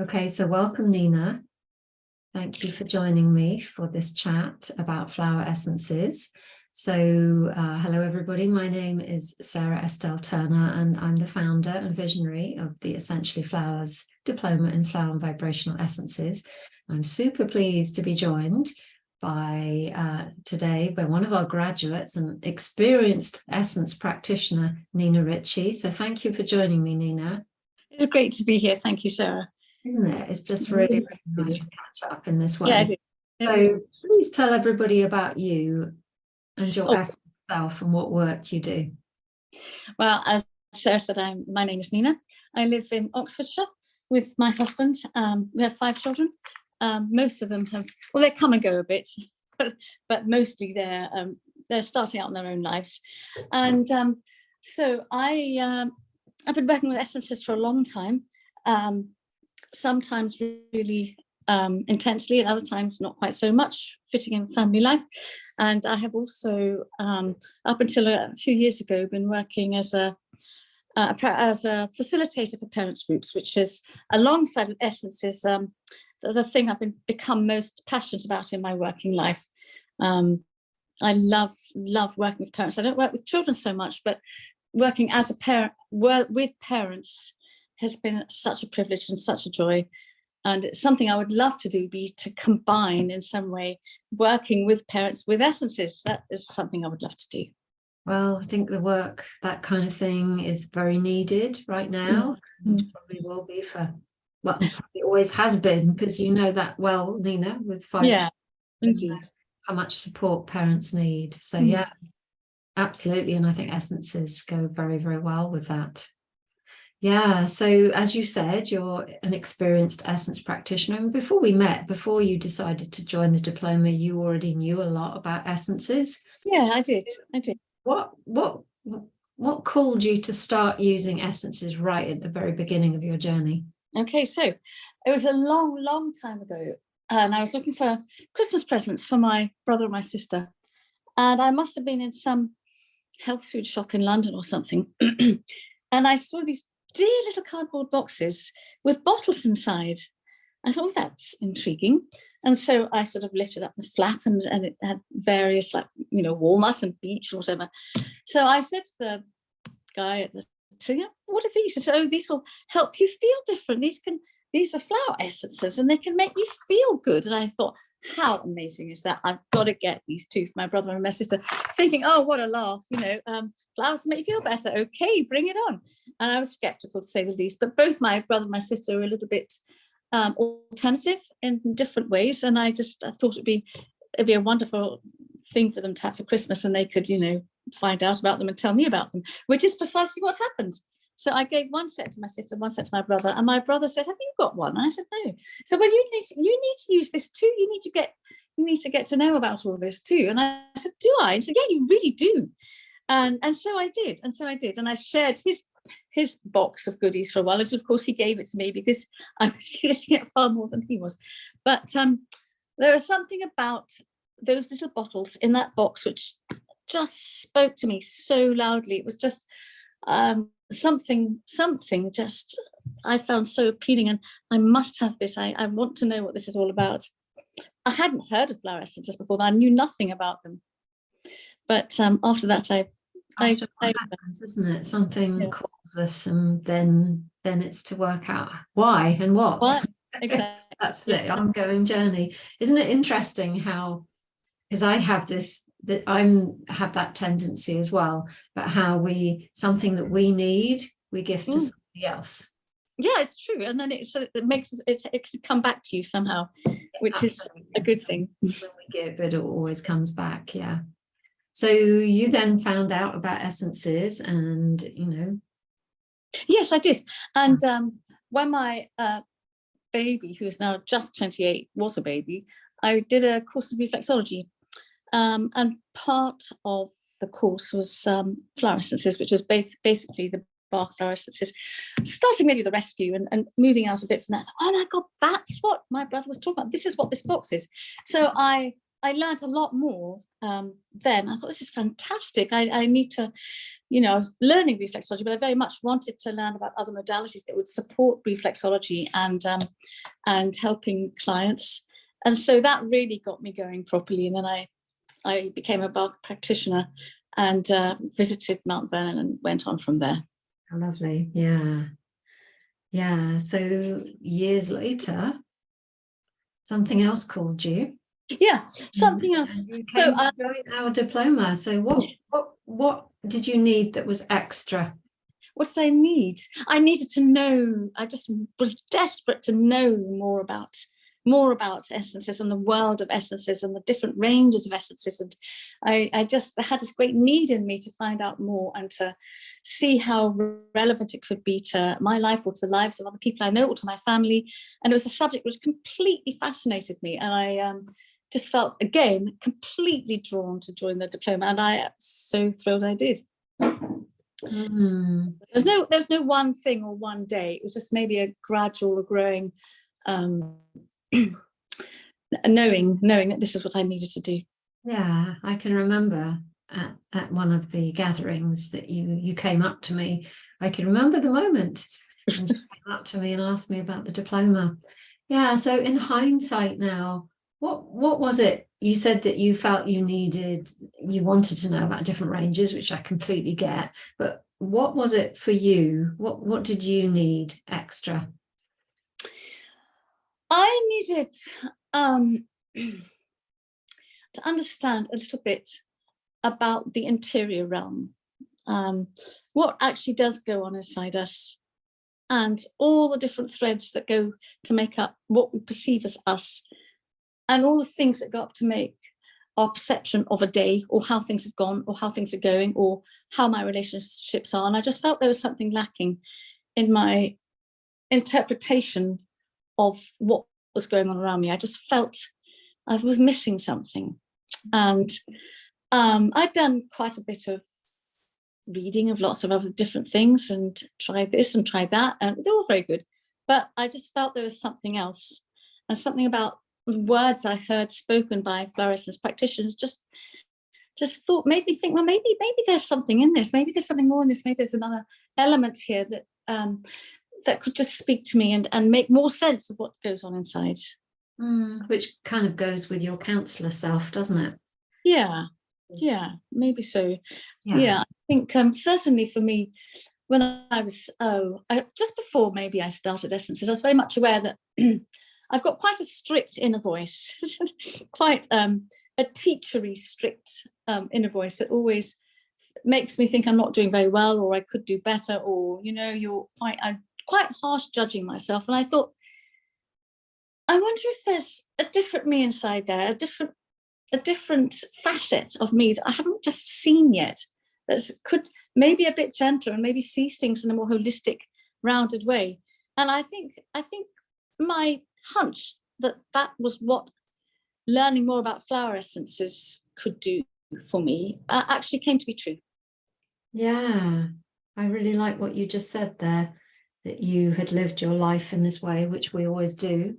Okay, so welcome, Nina. Thank you for joining me for this chat about flower essences. So hello, everybody. My name is Sarah Estelle Turner, and I'm the founder and visionary of the Essentially Flowers Diploma in Flower and Vibrational Essences. I'm super pleased to be joined by today by one of our graduates, an experienced essence practitioner, Nina Ritchie. So thank you for joining me, Nina. It's great to be here. Thank you, Sarah. Isn't it? It's just really, really nice to catch up in this way. Yeah, it is. So please tell everybody about you and your essence self and what work you do. Well, as Sarah said, my name is Nina. I live in Oxfordshire with my husband. We have 5 children. Most of them have, well, they come and go a bit, but mostly they're starting out in their own lives. And so I've been working with essences for a long time. Sometimes really intensely, and other times not quite so much, fitting in family life. And I have also, up until a few years ago, been working as a facilitator for parents groups, which is, alongside with essences, the thing I've become most passionate about in my working life. I love working with parents. I don't work with children so much, but working as a parent with parents has been such a privilege and such a joy. And it's something I would love to do, be to combine in some way working with parents with essences. That is something I would love to do. Well, I think the work, that kind of thing, is very needed right now. And probably will be for, well, it always has been, because you know that well, Nina, with 5 children, indeed, how much support parents need. So yeah, absolutely. And I think essences go very, very well with that. Yeah, so as you said, you're an experienced essence practitioner. And before we met, before you decided to join the diploma, you already knew a lot about essences. Yeah, I did. What called you to start using essences right at the very beginning of your journey? Okay, so it was a long time ago, and I was looking for Christmas presents for my brother and my sister. And I must have been in some health food shop in London or something. And I saw these dear little cardboard boxes with bottles inside. I thought, well, that's intriguing. And so I sort of lifted up the flap, and it had various, like, walnut and beech or whatever. So I said to the guy at the what are these? He said, oh, these will help you feel different. These are flower essences, and they can make you feel good. And I thought, how amazing is that? I've got to get these two for my brother and my sister, thinking, oh, what a laugh, flowers make you feel better. Okay, bring it on. And I was skeptical, to say the least, but both my brother and my sister were a little bit alternative in different ways. And I thought it'd be a wonderful thing for them to have for Christmas, and they could, find out about them and tell me about them, which is precisely what happened. So I gave one set to my sister, one set to my brother, and my brother said, have you got one? And I said, no. So, well, you need to use this too. You need to get to know about all this too. And I said, do I? And he said, yeah, you really do. And so I did. And I shared his box of goodies for a while. And of course, he gave it to me because I was using it far more than he was. But there was something about those little bottles in that box which just spoke to me so loudly. It was just something just I found so appealing, and I must have this. I want to know what this is all about. I hadn't heard of flower essences before. I knew nothing about them. But after that, After what happens, isn't it? Something calls us, and then it's to work out why and what. Exactly. That's the ongoing journey. Isn't it interesting how, because I have have that tendency as well, but how something that we need, we give to somebody else. Yeah, it's true. And then it makes it can come back to you somehow, which is a good thing. When we give, it always comes back. Yeah. So you then found out about essences, and Yes, I did. And when my baby, who is now just 28, was a baby, I did a course of reflexology. And part of the course was flower essences, which was basically the Bach flower essences, starting maybe the rescue and moving out a bit from that. Oh my God, that's what my brother was talking about. This is what this box is. So I I learned a lot more then. I thought, this is fantastic. I need to, I was learning reflexology, but I very much wanted to learn about other modalities that would support reflexology and helping clients. And so that really got me going properly. And then I became a Bach practitioner and visited Mount Vernon and went on from there. How lovely. Yeah. Yeah. So years later, something else called you. Yeah, something else. And you came to join our diploma. So what did you need that was extra? What did I need? I needed to know. I just was desperate to know more about essences and the world of essences and the different ranges of essences. And I just had this great need in me to find out more and to see how relevant it could be to my life or to the lives of other people I know or to my family. And it was a subject which completely fascinated me. And I just felt, again, completely drawn to join the diploma. And I am so thrilled I did. There was no one thing or one day. It was just maybe a gradual, growing knowing that this is what I needed to do. Yeah, I can remember at one of the gatherings that you came up to me. I can remember the moment and you came up to me and asked me about the diploma. Yeah, so in hindsight now, what was it you said that you felt you wanted to know about different ranges, which I completely get, but what was it for you? What did you need extra? I needed to understand a little bit about the interior realm, what actually does go on inside us, and all the different threads that go to make up what we perceive as us, and all the things that go up to make our perception of a day, or how things have gone, or how things are going, or how my relationships are. And I just felt there was something lacking in my interpretation of what was going on around me. I just felt I was missing something. And I'd done quite a bit of reading of lots of other different things and tried this and tried that, and they're all very good. But I just felt there was something else, and something about words I heard spoken by flower essence practitioners just made me think, well, maybe there's something in this, maybe there's something more in this, maybe there's another element here that that could just speak to me and make more sense of what goes on inside. Which kind of goes with your counselor self, doesn't it? Yeah, maybe so. Yeah, I think certainly for me, when I was just before maybe I started Essences, I was very much aware that I've got quite a strict inner voice, quite a teachery strict inner voice that always makes me think I'm not doing very well, or I could do better, or I'm quite harsh judging myself. And I thought, I wonder if there's a different me inside there, a different facet of me that I haven't just seen yet, that could maybe a bit gentler and maybe sees things in a more holistic, rounded way. And I think my hunch that was what learning more about flower essences could do for me actually came to be true. Yeah, I really like what you just said there, that you had lived your life in this way, which we always do,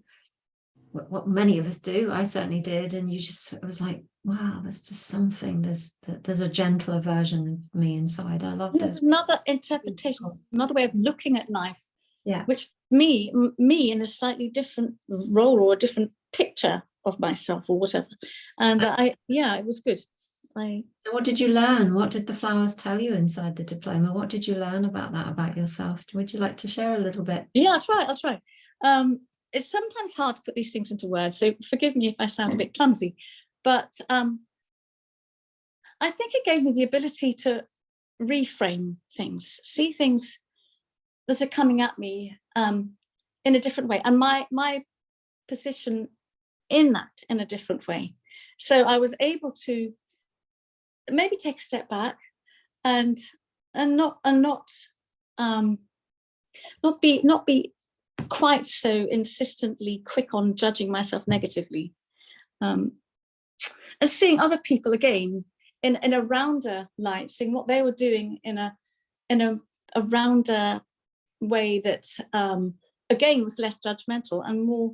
what many of us do. I certainly did. And it was like, wow, there's just something, there's a gentler version of me inside. I love this. There's another interpretation, another way of looking at life, yeah, which me in a slightly different role or a different picture of myself or whatever. And it was good. So what did you learn? What did the flowers tell you inside the diploma? What did you learn about that, about yourself? Would you like to share a little bit? Yeah, I'll try. It's sometimes hard to put these things into words, so forgive me if I sound a bit clumsy, but I think it gave me the ability to reframe things, see things that are coming at me in a different way, and my position in that in a different way. So I was able to maybe take a step back and not be quite so insistently quick on judging myself negatively, and seeing other people again in a rounder light, seeing what they were doing in a rounder way that again was less judgmental and more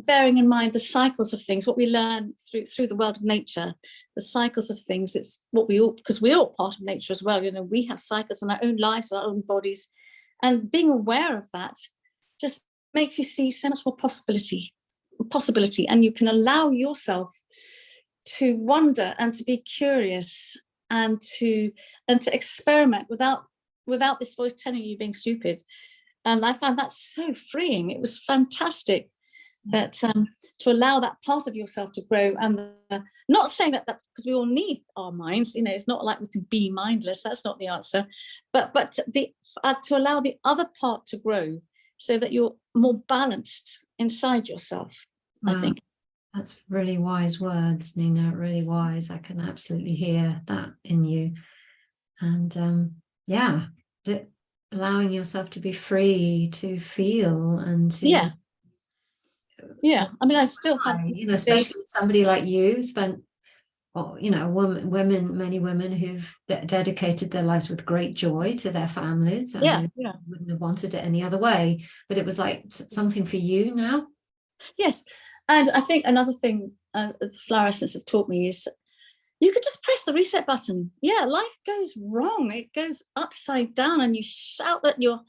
bearing in mind the cycles of things, what we learn through the world of nature, the cycles of things. It's what we all, because we're all part of nature as well. We have cycles in our own lives, our own bodies, and being aware of that just makes you see so much more possibility, and you can allow yourself to wonder and to be curious and to experiment without this voice telling you being stupid. And I found that so freeing. It was fantastic that to allow that part of yourself to grow. And not saying that because we all need our minds, it's not like we can be mindless. That's not the answer. But to allow the other part to grow so that you're more balanced inside yourself, I think. That's really wise words, Nina, really wise. I can absolutely hear that in you. And that allowing yourself to be free to feel and to I mean, I still have, especially somebody like you spent, many women who've dedicated their lives with great joy to their families and wouldn't have wanted it any other way, but it was like something for you now. Yes. And I think another thing the Flower Essence have taught me is you could just press the reset button. Life goes wrong, it goes upside down, and you shout at your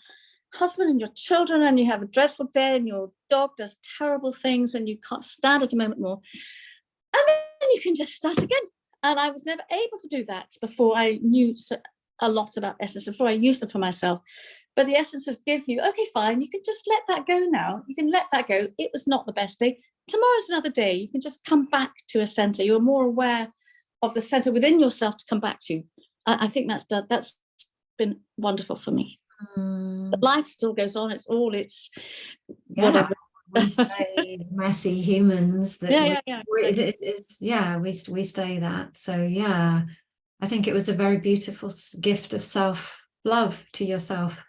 husband and your children, and you have a dreadful day, and your dog does terrible things, and you can't stand it a moment more, and then you can just start again. And I was never able to do that before I knew a lot about Essence, before I used them for myself. But the Essences give you, okay, fine, you can just let that go now. You can let that go. It was not the best day. Tomorrow's another day. You can just come back to a center. You're more aware of the center within yourself to come back to. I think that's been wonderful for me. But life still goes on. It's whatever. We stay messy humans. That we stay that. So I think it was a very beautiful gift of self-love to yourself.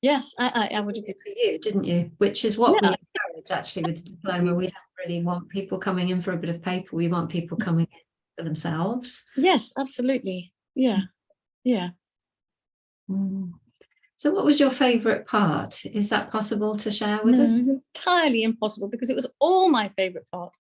Yes, I would agree. For you, didn't you? Which is what we encourage actually with the diploma. We don't really want people coming in for a bit of paper. We want people coming in for themselves. Yes, absolutely. Yeah. So what was your favorite part? Is that possible to share with us? Entirely impossible, because it was all my favorite part.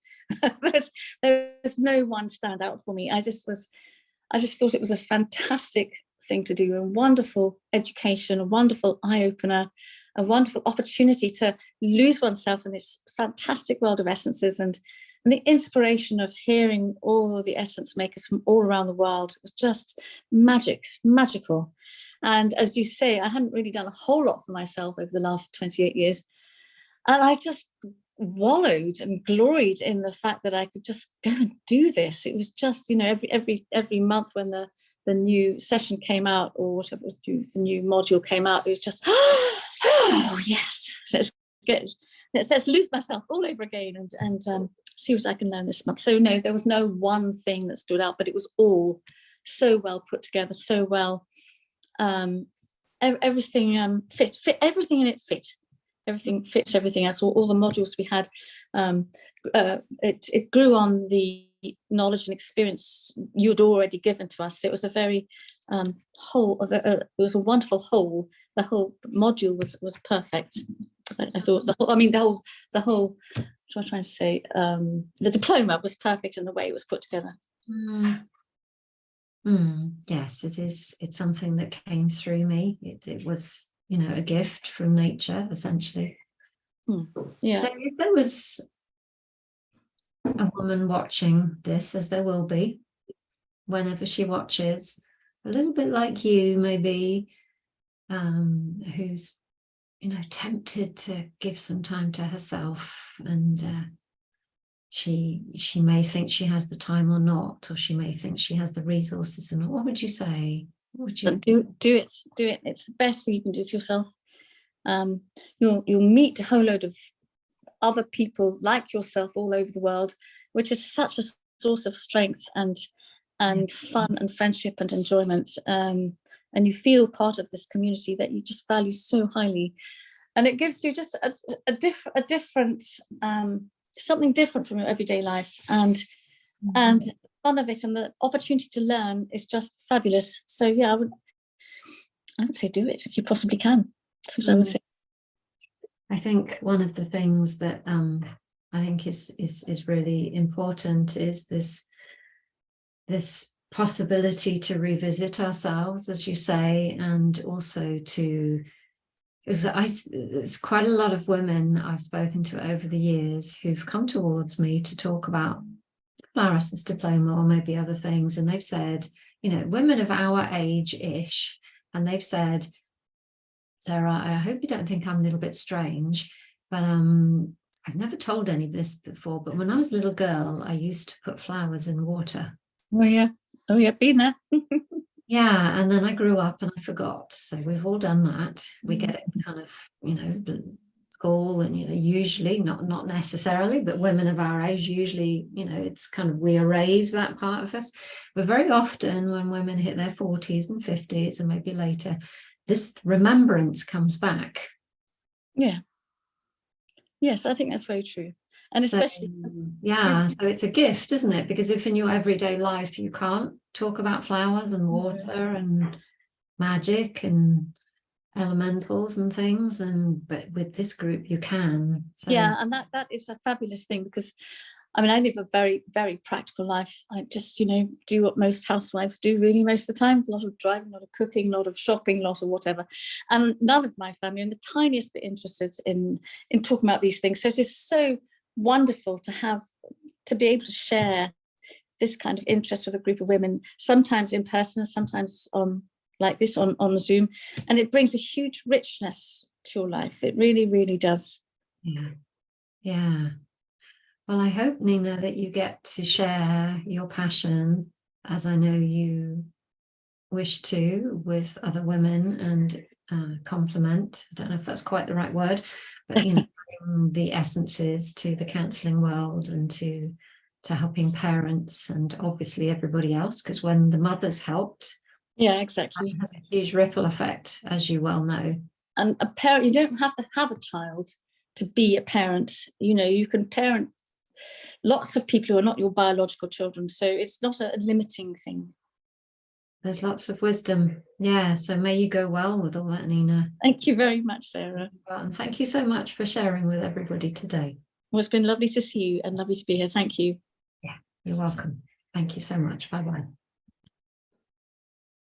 There's no one stand out for me. I just thought it was a fantastic thing to do, a wonderful education, a wonderful eye-opener, a wonderful opportunity to lose oneself in this fantastic world of essences, and the inspiration of hearing all the essence makers from all around the world. It was just magical. And as you say, I hadn't really done a whole lot for myself over the last 28 years. And I just wallowed and gloried in the fact that I could just go and do this. It was just, every month when the new session came out, or whatever was due, the new module came out, it was just, oh yes, let's lose myself all over again and see what I can learn this month. So no, there was no one thing that stood out, but it was all so well put together, so well. Everything fit everything in it fit. Everything fits everything else. All the modules we had, it grew on the knowledge and experience you'd already given to us. It was a very whole. It was a wonderful whole. The whole module was perfect. I thought the whole. What am I trying to say? The diploma was perfect in the way it was put together. Yes, it is. It's something that came through me. It was, a gift from nature, essentially. Yeah. So if there was a woman watching this, as there will be, whenever she watches, a little bit like you, maybe, who's, tempted to give some time to herself, and she may think she has the time or not, or she may think she has the resources or not. What would you say? What would you do it? It's the best thing you can do for yourself. You'll meet a whole load of other people like yourself all over the world, which is such a source of strength and fun and friendship and enjoyment. And you feel part of this community that you just value so highly, and it gives you just a different something different from your everyday life, and fun of it, and the opportunity to learn is just fabulous. So I would say do it if you possibly can. That's what I would say. I think one of the things that I think is really important, is this possibility to revisit ourselves, as you say, and also to, because it's quite a lot of women I've spoken to over the years who've come towards me to talk about Flower Essence Diploma or maybe other things, and they've said, you know, women of our age-ish, and they've said, Sarah, I hope you don't think I'm a little bit strange, but I've never told any of this before, but when I was a little girl, I used to put flowers in water. Oh yeah, been there. Yeah, and then I grew up and I forgot. So we've all done that. We get it kind of, you know, school, and, you know, usually not necessarily, but women of our age usually, you know, it's kind of, we erase that part of us. But very often when women hit their 40s and 50s and maybe later, this remembrance comes back. Yeah. Yes, I think that's very true. And So, especially, yeah, so it's a gift, isn't it? Because if in your everyday life you can't talk about flowers and water and magic and elementals and things, but with this group you can. So yeah, and that is a fabulous thing, because I mean, I live a very, very practical life. I just, you know, do what most housewives do really most of the time. A lot of driving, a lot of cooking, a lot of shopping, a lot of whatever. And none of my family are the tiniest bit interested in talking about these things. So it is so wonderful to be able to share this kind of interest with a group of women, sometimes in person, sometimes like this on Zoom. And it brings a huge richness to your life. It really, really does. Yeah. Well, I hope, Nina, that you get to share your passion, as I know you wish to, with other women, and complement. I don't know if that's quite the right word, but, you know, bring the essences to the counselling world and to helping parents and obviously everybody else, because when the mothers helped, Yeah, exactly. it has a huge ripple effect, as you well know. And a parent, you don't have to have a child to be a parent. You know, you can parent lots of people who are not your biological children. So it's not a limiting thing. There's lots of wisdom. Yeah, so may you go well with all that, Nina. Thank you very much, Sarah. Well, and thank you so much for sharing with everybody today. Well, it's been lovely to see you and lovely to be here. Thank you. Yeah, you're welcome. Thank you so much. Bye-bye.